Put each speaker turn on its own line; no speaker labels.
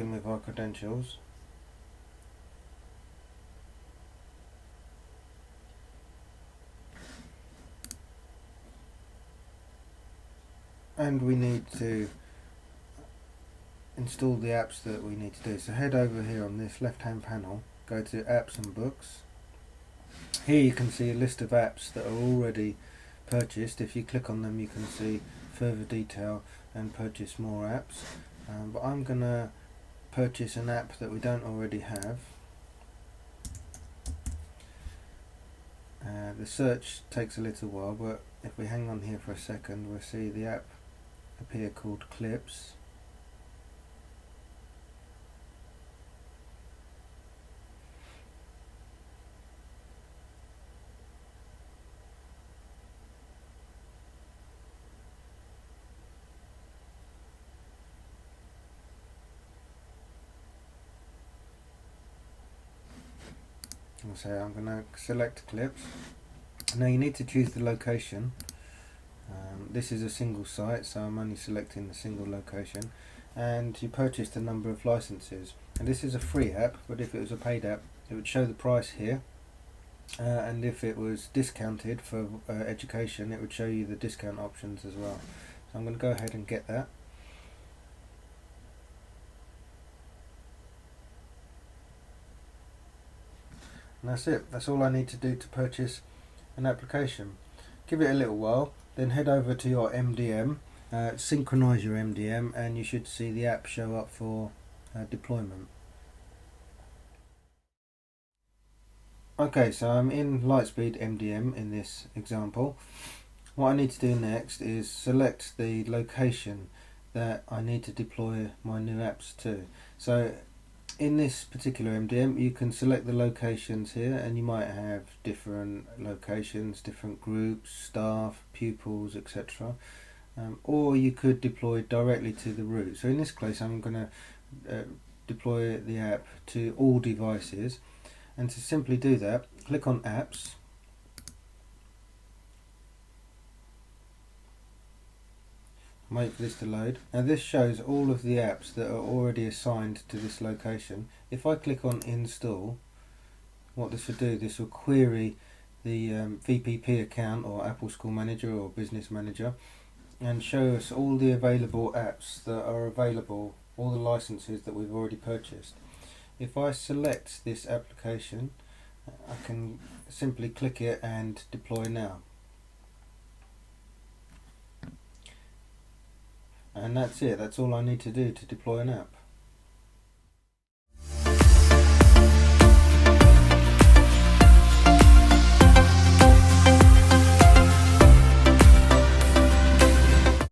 in with our credentials. And we need to install the apps that we need to do. So head over here on this left hand panel, go to apps and books. Here you can see a list of apps that are already purchased. If you click on them you can see further detail and purchase more apps. But I'm going to purchase an app that we don't already have. The search takes a little while, but if we hang on here for a second we'll see the app appear called Clips. So I'm going to select Clips. Now you need to choose the location. This is a single site, so I'm only selecting the single location, and you purchased a number of licenses. And this is a free app, but if it was a paid app it would show the price here, and if it was discounted for education it would show you the discount options as well. So I'm going to go ahead and get that. And that's it. That's all I need to do to purchase an application. Give it a little while, then head over to your MDM, synchronize your MDM, and you should see the app show up for deployment. Okay, so I'm in Lightspeed MDM in this example. What I need to do next is select the location that I need to deploy my new apps to. So in this particular MDM you can select the locations here, and you might have different locations, different groups, staff, pupils, etc. Or you could deploy directly to the root. So in this case I'm going to deploy the app to all devices, and to simply do that click on apps, wait for this to load. Now this shows all of the apps that are already assigned to this location. If I click on install, what this will do, this will query the VPP account or Apple School Manager or Business Manager, and show us all the available apps that are available, all the licenses that we've already purchased. If I select this application I can simply click it and deploy now. And that's it, that's all I need to do to deploy an app.